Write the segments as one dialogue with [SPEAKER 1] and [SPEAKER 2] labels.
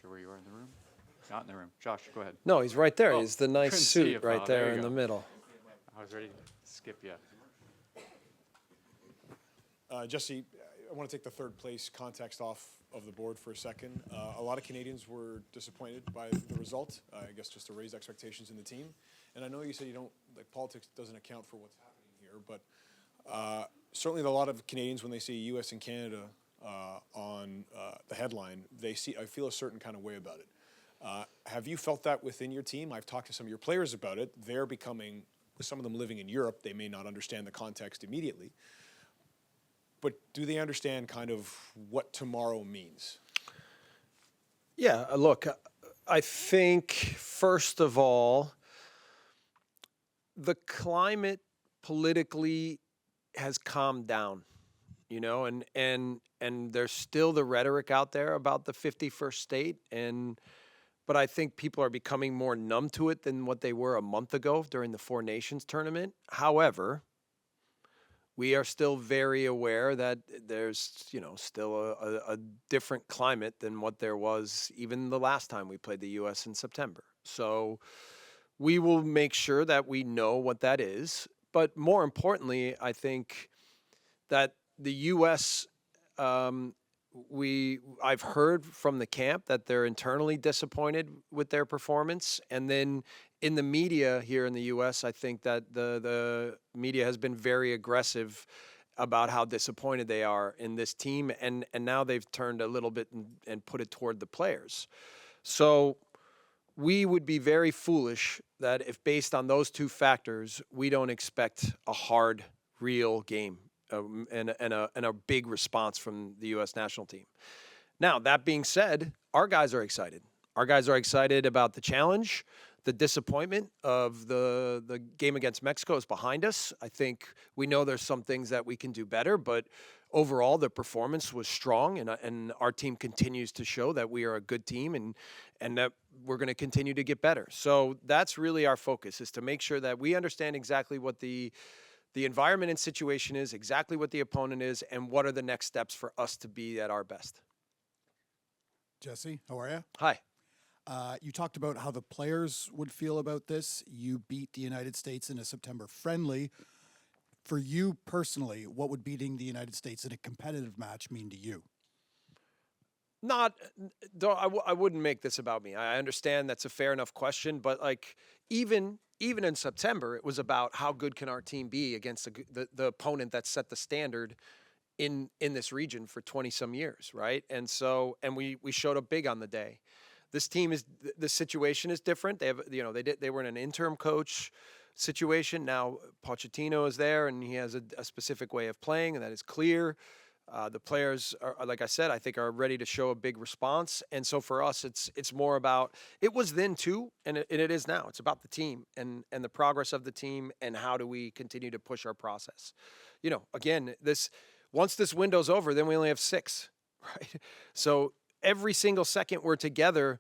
[SPEAKER 1] sure where you are in the room. Not in the room. Josh, go ahead.
[SPEAKER 2] No, he's right there.
[SPEAKER 1] Oh,
[SPEAKER 2] He's the nice
[SPEAKER 1] couldn't see you,
[SPEAKER 2] suit right
[SPEAKER 1] pal. There
[SPEAKER 2] there
[SPEAKER 1] you
[SPEAKER 2] in
[SPEAKER 1] go.
[SPEAKER 2] the middle.
[SPEAKER 1] I was ready to skip you.
[SPEAKER 3] Jesse, I want to take the third place context off of the board for a second. A lot of Canadians were disappointed by the result, I guess just to raise expectations in the team. And I know you say you don't, like, politics doesn't account for what's happening here, but certainly a lot of Canadians, when they see US and Canada on the headline, I feel a certain kind of way about it. Have you felt that within your team? I've talked to some of your players about it. They're becoming, with some of them living in Europe, they may not understand the context immediately. But do they understand kind of what tomorrow means?
[SPEAKER 2] Yeah, look, I think, first of all, the climate politically has calmed down, you know, and there's still the rhetoric out there about the 51st state, but I think people are becoming more numb to it than what they were a month ago during the Four Nations tournament. However, we are still very aware that there's, you know, still a different climate than what there was even the last time we played the U.S. in September. So we will make sure that we know what that is. But more importantly, I think that the U.S., I've heard from the camp that they're internally disappointed with their performance. And then in the media here in the U.S., I think that the media has been very aggressive about how disappointed they are in this team. And now they've turned a little bit and put it toward the players. So we would be very foolish that if based on those two factors, we don't expect a hard, real game and a big response from the U.S. national team. Now, that being said, our guys are excited. Our guys are excited about the challenge. The disappointment of the game against Mexico is behind us. I think we know there's some things that we can do better, but overall the performance was strong, and our team continues to show that we are a good team and that we're going to continue to get better. So that's really our focus, is to make sure that we understand exactly what the environment and situation is, exactly what the opponent is, and what are the next steps for us to be at our best.
[SPEAKER 4] Jesse, how are you?
[SPEAKER 2] Hi.
[SPEAKER 4] You talked about how the players would feel about this. You beat the United States in a September friendly. For you personally, what would beating the United States in a competitive match mean to you?
[SPEAKER 2] I wouldn't make this about me. I understand that's a fair enough question, but like even in September, it was about how good can our team be against the opponent that set the standard in this region for 20 some years, right? And we showed up big on the day. This team the situation is different. They were in an interim coach situation. Now Pochettino is there, and he has a specific way of playing, and that is clear. The players are, like I said, I think are ready to show a big response. And so for us, it's more about, it was then too, and it is now. It's about the team and the progress of the team, and how do we continue to push our process. You know, again, once this window's over, then we only have 6, right? So every single second we're together,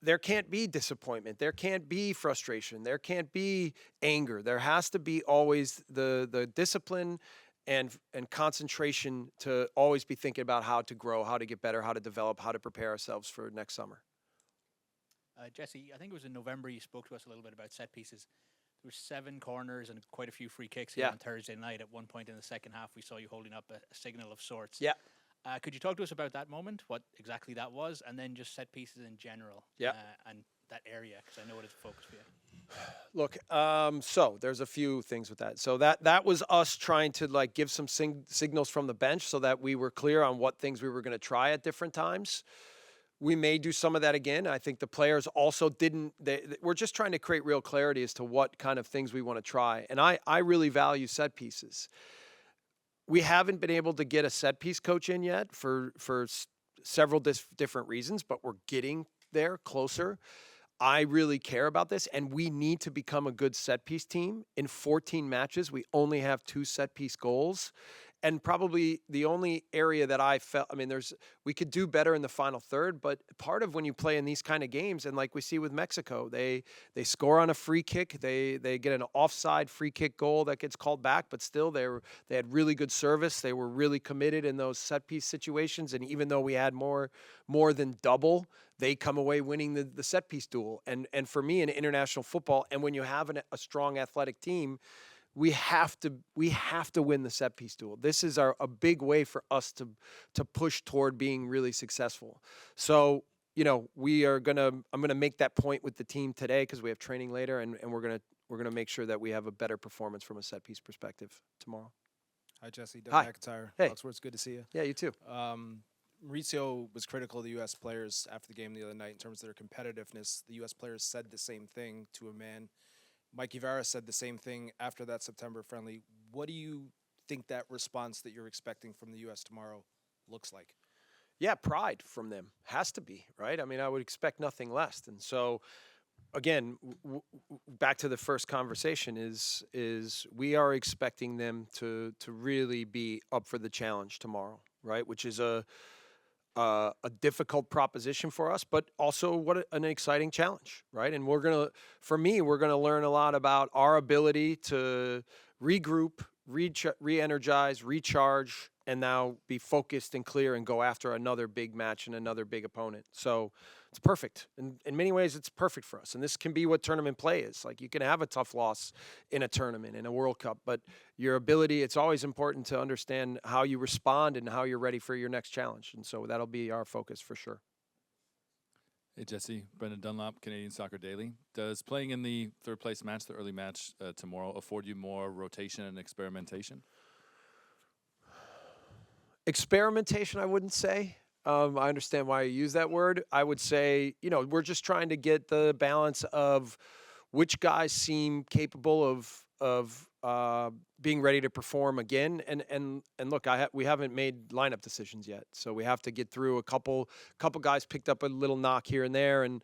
[SPEAKER 2] there can't be disappointment. There can't be frustration. There can't be anger. There has to be always the discipline and concentration to always be thinking about how to grow, how to get better, how to develop, how to prepare ourselves for next summer.
[SPEAKER 5] Jesse, I think it was in November you spoke to us a little bit about set pieces. There were 7 corners and quite a few free kicks here on Thursday night. At one point in the second half, we saw you holding up a signal of sorts.
[SPEAKER 2] Yeah.
[SPEAKER 5] Could you talk to us about that moment, what exactly that was, and then just set pieces in general and that area, because I know it is a focus for you.
[SPEAKER 2] Look, so there's a few things with that. So that was us trying to like give some signals from the bench so that we were clear on what things we were going to try at different times. We may do some of that again. I think the players also we're just trying to create real clarity as to what kind of things we want to try. And I really value set pieces. We haven't been able to get a set piece coach in yet for several different reasons, but we're getting there closer. I really care about this, and we need to become a good set piece team. In 14 matches, we only have 2 set piece goals, And probably the only area that I felt, I mean, we could do better in the final third, but part of when you play in these kind of games, and like we see with Mexico, they score on a free kick, they get an offside free kick goal that gets called back, but still they had really good service, they were really committed in those set piece situations, and even though we had more than double, they come away winning the set piece duel. And for me in international football, and when you have a strong athletic team, we have to win the set piece duel. This is a big way for us to push toward being really successful. So, I'm gonna make that point with the team today because we have training later, and we're gonna make sure that we have a better performance from a set piece perspective tomorrow.
[SPEAKER 6] Hi, Jesse. Doug
[SPEAKER 2] Hi.
[SPEAKER 6] McIntyre.
[SPEAKER 2] Hey.
[SPEAKER 6] Oxford's good to see you.
[SPEAKER 2] Yeah, you too.
[SPEAKER 6] Mauricio was critical of the U.S. players after the game the other night in terms of their competitiveness. The U.S. players said the same thing to a man. Mike Ivara said the same thing after that September friendly. What do you think that response that you're expecting from the U.S. tomorrow looks like?
[SPEAKER 2] Yeah, pride from them has to be, right? I mean, I would expect nothing less. And so, again, back to the first conversation is we are expecting them to really be up for the challenge tomorrow, right? Which is a difficult proposition for us, but also an exciting challenge, right? And we're gonna learn a lot about our ability to regroup, re-energize, recharge, and now be focused and clear and go after another big match and another big opponent. So it's perfect. In many ways, it's perfect for us. And this can be what tournament play is. Like, you can have a tough loss in a tournament, in a World Cup, but your ability, it's always important to understand how you respond and how you're ready for your next challenge. And so that'll be our focus for sure.
[SPEAKER 1] Hey, Jesse. Brendan Dunlop, Canadian Soccer Daily. Does playing in the third place match, the early match tomorrow, afford you more rotation and experimentation?
[SPEAKER 2] Experimentation, I wouldn't say. I understand why you use that word. I would say, we're just trying to get the balance of which guys seem capable of being ready to perform again. And look, we haven't made lineup decisions yet, so we have to get through a couple guys picked up a little knock here and there, and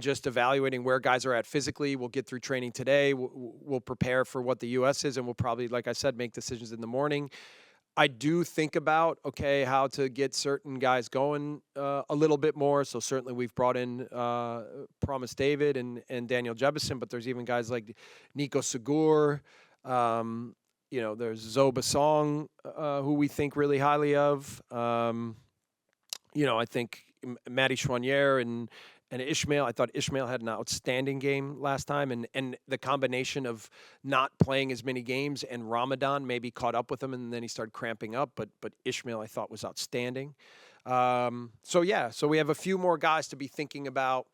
[SPEAKER 2] just evaluating where guys are at physically. We'll get through training today. We'll prepare for what the U.S. is, and we'll probably, like I said, make decisions in the morning. I do think about, how to get certain guys going a little bit more. So certainly we've brought in Promise David and Daniel Jebison, but there's even guys like Nico Segur. There's Zoba Song, who we think really highly of. I think Matty Chouanier and Ishmael. I thought Ishmael had an outstanding game last time, and the combination of not playing as many games and Ramadan maybe caught up with him, and then he started cramping up. But Ishmael I thought was outstanding. So we have a few more guys to be thinking about.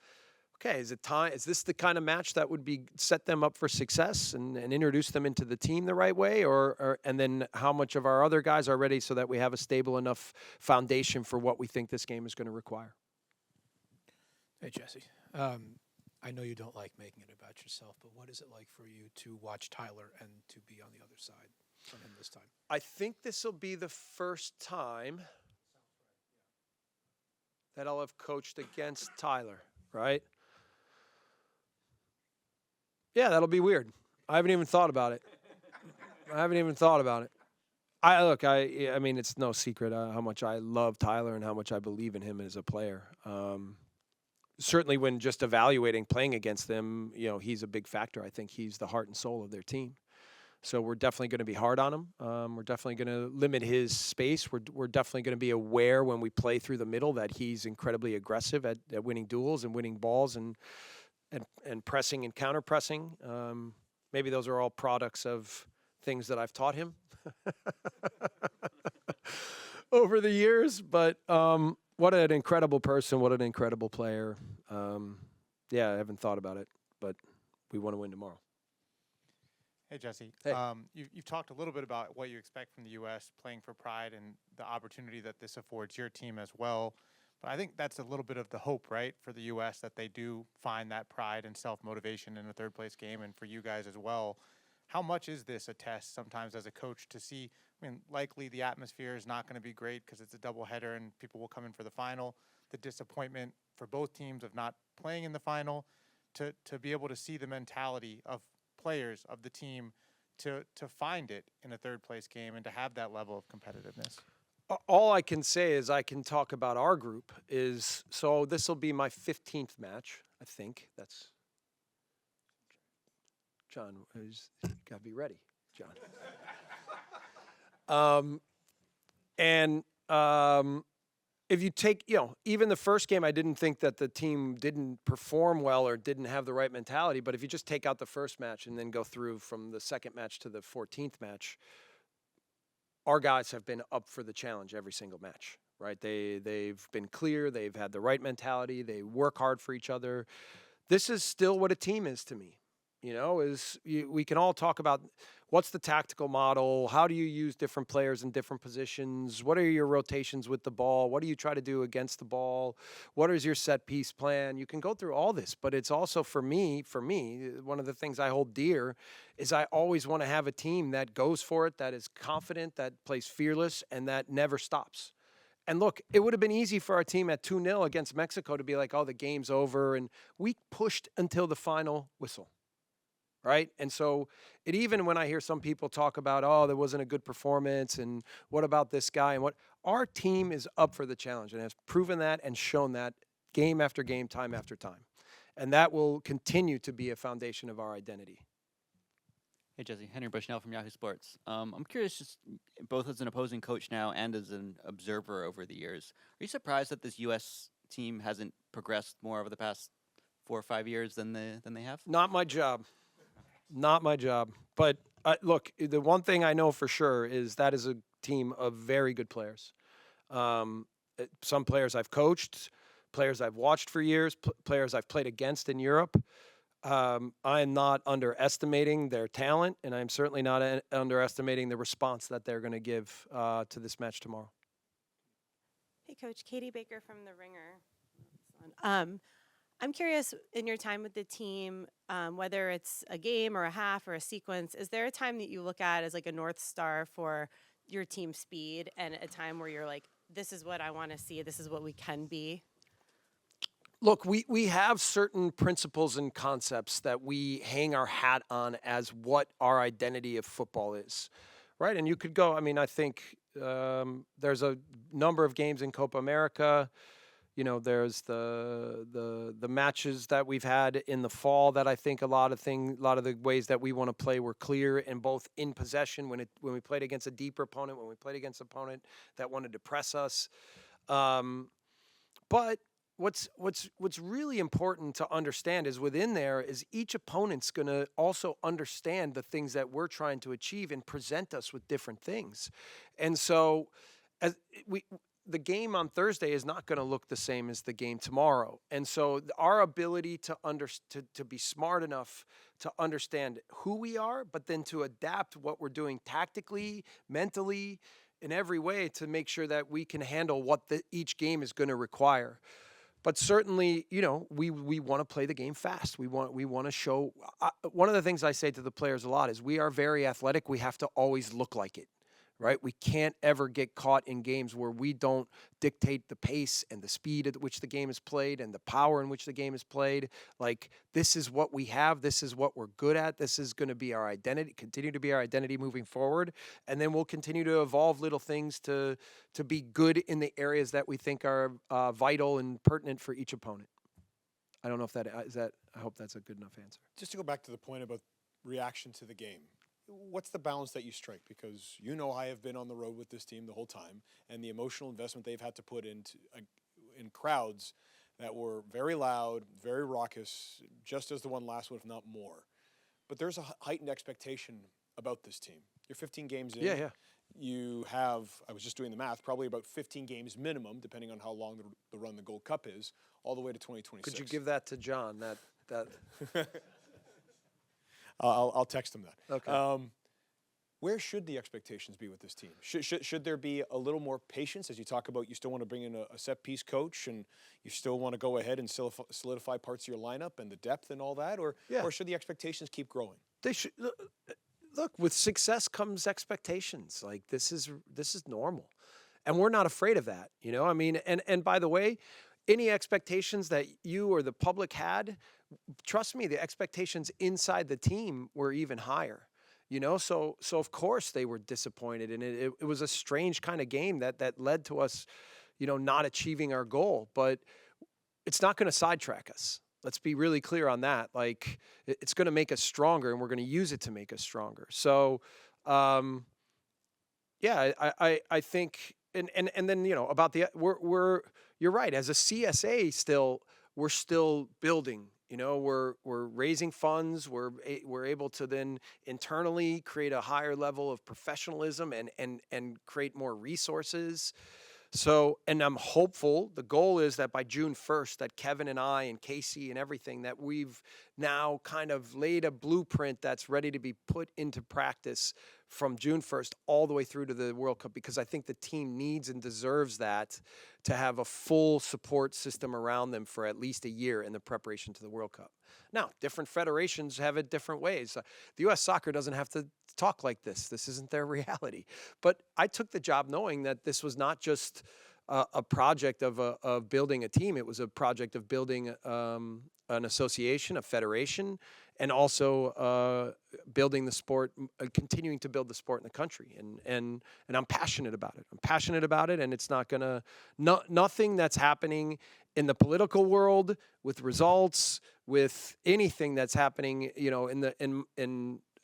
[SPEAKER 2] Okay, is this the kind of match that would be set them up for success and introduce them into the team the right way, and then how much of our other guys are ready so that we have a stable enough foundation for what we think this game is going to require.
[SPEAKER 7] Hey, Jesse. I know you don't like making it about yourself, but what is it like for you to watch Tyler and to be on the other side from him this time?
[SPEAKER 2] I think this will be the first time that I'll have coached against Tyler, right? Yeah, that'll be weird. I haven't even thought about it. I mean, it's no secret how much I love Tyler and how much I believe in him as a player. Certainly when just evaluating playing against them, he's a big factor. I think he's the heart and soul of their team. So we're definitely going to be hard on him. We're definitely going to limit his space. We're definitely going to be aware when we play through the middle that he's incredibly aggressive at winning duels and winning balls and pressing and counter-pressing. Maybe those are all products of things that I've taught him over the years. But what an incredible person, what an incredible player. I haven't thought about it, but we want to win tomorrow.
[SPEAKER 8] Hey, Jesse.
[SPEAKER 2] Hey.
[SPEAKER 8] You've talked a little bit about what you expect from the U.S. playing for pride and the opportunity that this affords your team as well. But I think that's a little bit of the hope, right, for the U.S., that they do find that pride and self-motivation in a third-place game, and for you guys as well. How much is this a test sometimes as a coach to see? I mean, likely the atmosphere is not going to be great because it's a doubleheader and people will come in for the final. The disappointment for both teams of not playing in the final, to be able to see the mentality of players of the team to find it in a third place game and to have that level of competitiveness?
[SPEAKER 2] All I can say is I can talk about our group is, so this will be my 15th match, I think. That's John, got to be ready, John. If you take, even the first game, I didn't think that the team didn't perform well or didn't have the right mentality. But if you just take out the first match and then go through from the second match to the 14th match, our guys have been up for the challenge every single match, right? They've been clear. They've had the right mentality. They work hard for each other. This is still what a team is to me. We can all talk about what's the tactical model, how do you use different players in different positions, what are your rotations with the ball, what do you try to do against the ball, what is your set piece plan. You can go through all this, but it's also for me, one of the things I hold dear is I always want to have a team that goes for it, that is confident, that plays fearless, and that never stops. And look, it would have been easy for our team at 2-0 against Mexico to be like, oh, the game's over, and we pushed until the final whistle. Right? And so even when I hear some people talk about, oh, there wasn't a good performance and what about this guy and what, our team is up for the challenge and has proven that and shown that game after game, time after time. And that will continue to be a foundation of our identity.
[SPEAKER 9] Hey, Jesse. Henry Bushnell from Yahoo Sports. I'm curious, just both as an opposing coach now and as an observer over the years, are you surprised that this U.S. team hasn't progressed more over the past 4 or 5 years than they have?
[SPEAKER 2] Not my job. Not my job. But look, the one thing I know for sure is that is a team of very good players. Some players I've coached, players I've watched for years, players I've played against in Europe. I am not underestimating their talent, and I'm certainly not underestimating the response that they're going to give to this match tomorrow.
[SPEAKER 10] Hey, Coach. Katie Baker from The Ringer. I'm curious, in your time with the team, whether it's a game or a half or a sequence, is there a time that you look at as like a North Star for your team speed and a time where you're like, this is what I want to see, this is what we can be?
[SPEAKER 2] Look, we have certain principles and concepts that we hang our hat on as what our identity of football is, right? And you could go, I think there's a number of games in Copa America. There's the matches that we've had in the fall that I think a lot of the ways that we want to play were clear and both in possession when we played against a deeper opponent, when we played against an opponent that wanted to press us. But what's really important to understand is within there is each opponent's going to also understand the things that we're trying to achieve and present us with different things. And so the game on Thursday is not going to look the same as the game tomorrow. And so our ability to be smart enough to understand who we are, but then to adapt what we're doing tactically, mentally, in every way to make sure that we can handle what each game is going to require. But certainly, we want to play the game fast. We want to show. One of the things I say to the players a lot is we are very athletic. We have to always look like it, right? We can't ever get caught in games where we don't dictate the pace and the speed at which the game is played and the power in which the game is played. Like, this is what we have. This is what we're good at. This is going to be our identity, continue to be our identity moving forward. And then we'll continue to evolve little things to be good in the areas that we think are vital and pertinent for each opponent. I don't know if that is that. I hope that's a good enough answer.
[SPEAKER 3] Just to go back to the point about reaction to the game. What's the balance that you strike? Because I have been on the road with this team the whole time, and the emotional investment they've had to put into in crowds that were very loud, very raucous, just as the one last one, if not more. But there's a heightened expectation about this team. You're 15 games in.
[SPEAKER 2] Yeah.
[SPEAKER 3] You have, I was just doing the math, probably about 15 games minimum, depending on how long the run the Gold Cup is, all the way to 2026.
[SPEAKER 2] Could you give that to John? That
[SPEAKER 3] I'll text him that.
[SPEAKER 2] Okay.
[SPEAKER 3] Where should the expectations be with this team? Should there be a little more patience as you talk about you still want to bring in a set-piece coach and you still want to go ahead and solidify parts of your lineup and the depth and all that? Or should the expectations keep growing?
[SPEAKER 2] They should. Look, with success comes expectations. Like, this is normal. And we're not afraid of that, And by the way, any expectations that you or the public had, trust me, the expectations inside the team were even higher. So of course they were disappointed, and it was a strange kind of game that led to us, not achieving our goal. But it's not going to sidetrack us. Let's be really clear on that. Like, it's going to make us stronger, and we're going to use it to make us stronger. So, yeah, I think, and then about you're right. As a CSA, we're still building. We're raising funds. We're able to then internally create a higher level of professionalism and create more resources. So, and I'm hopeful, the goal is that by June 1st, that Kevin and I and Casey and everything, that we've now kind of laid a blueprint that's ready to be put into practice from June 1st all the way through to the World Cup, because I think the team needs and deserves that, to have a full support system around them for at least a year in the preparation to the World Cup. Now, different federations have it different ways. The U.S. Soccer doesn't have to talk like this. This isn't their reality. But I took the job knowing that this was not just a project of building a team. It was a project of building an association, a federation, and also building the sport, continuing to build the sport in the country. And I'm passionate about it. I'm passionate about it, and it's not gonna nothing that's happening in the political world, with results, with anything that's happening,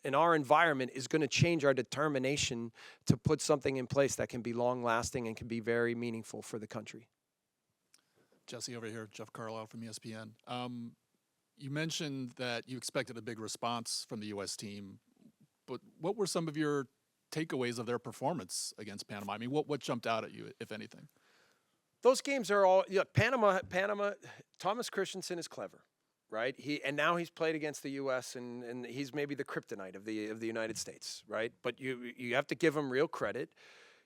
[SPEAKER 2] in our environment, is going to change our determination to put something in place that can be long lasting and can be very meaningful for the country.
[SPEAKER 11] Jesse, over here, Jeff Carlisle from ESPN. You mentioned that you expected a big response from the U.S. team, but what were some of your takeaways of their performance against Panama? I mean, what jumped out at you, if anything?
[SPEAKER 2] Those games are all Panama. Thomas Christensen is clever, right? Now he's played against the U.S. and he's maybe the kryptonite of the United States, right? But you have to give him real credit.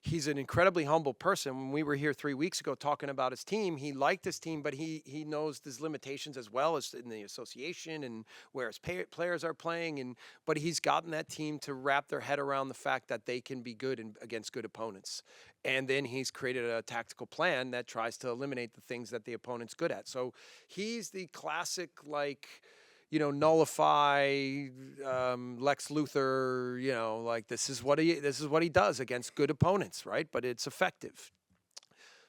[SPEAKER 2] He's an incredibly humble person. When we were here 3 weeks ago talking about his team, he liked his team, but he knows his limitations as well as in the association and where his players are playing. But he's gotten that team to wrap their head around the fact that they can be good against good opponents. And then he's created a tactical plan that tries to eliminate the things that the opponent's good at. So he's the classic, nullify Lex Luthor, this is what he does against good opponents, right? But it's effective.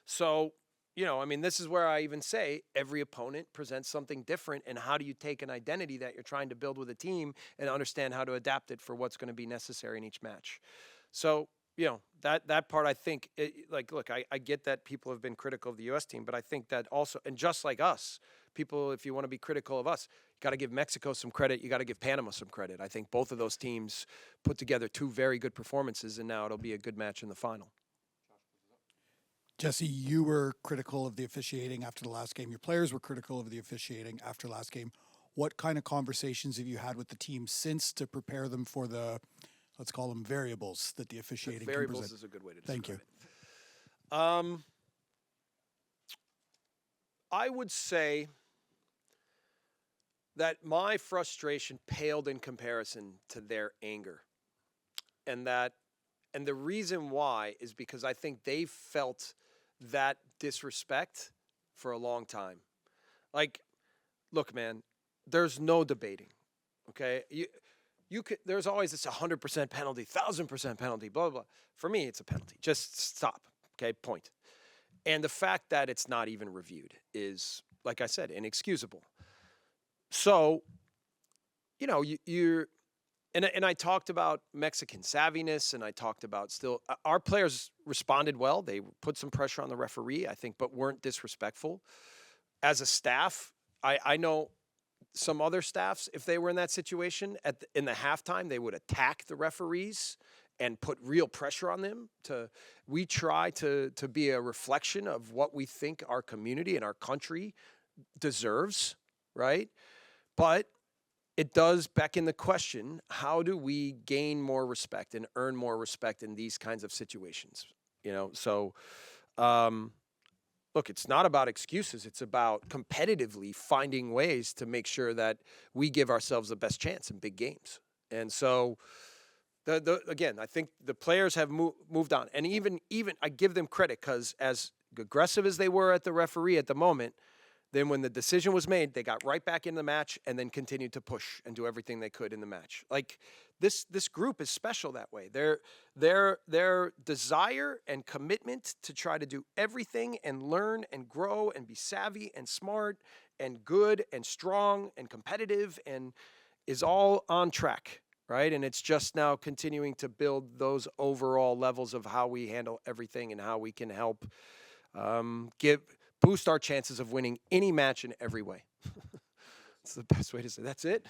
[SPEAKER 2] So, this is where I even say every opponent presents something different, and how do you take an identity that you're trying to build with a team and understand how to adapt it for what's going to be necessary in each match. So, that part, I think, look, I get that people have been critical of the U.S. team, but I think that also, and just like us, people, if you want to be critical of us, you got to give Mexico some credit. You got to give Panama some credit. I think both of those teams put together two very good performances, and now it'll be a good match in the final.
[SPEAKER 4] Jesse, you were critical of the officiating after the last game. Your players were critical of the officiating after last game. What kind of conversations have you had with the team since to prepare them for the, let's call them variables, that the officiating can
[SPEAKER 2] variables
[SPEAKER 4] present?
[SPEAKER 2] is a good way to describe
[SPEAKER 4] Thank you.
[SPEAKER 2] it. I would say that my frustration paled in comparison to their anger. And the reason why is because I think they felt that disrespect for a long time. Look, man, there's no debating, okay? You could, there's always this 100% penalty, 1,000% penalty, blah, blah, blah. For me, it's a penalty. Just stop, okay, point. And the fact that it's not even reviewed is, like I said, inexcusable. So, you're, and I talked about Mexican savviness, and I talked about our players responded well. They put some pressure on the referee, I think, but weren't disrespectful. As a staff, I know some other staffs, if they were in that situation, in the halftime, they would attack the referees and put real pressure on them. We try to be a reflection of what we think our community and our country deserves, right? But it does beckon the question, how do we gain more respect and earn more respect in these kinds of situations? So look, it's not about excuses. It's about competitively finding ways to make sure that we give ourselves the best chance in big games. And so, again, I think the players have moved on. And even I give them credit, because as aggressive as they were at the referee at the moment, Then when the decision was made, they got right back in the match and then continued to push and do everything they could in the match. Like this group is special that way. Their desire and commitment to try to do everything and learn and grow and be savvy and smart and good and strong and competitive and is all on track, right? And it's just now continuing to build those overall levels of how we handle everything and how we can help boost our chances of winning any match in every way. It's the best way to say. That's it.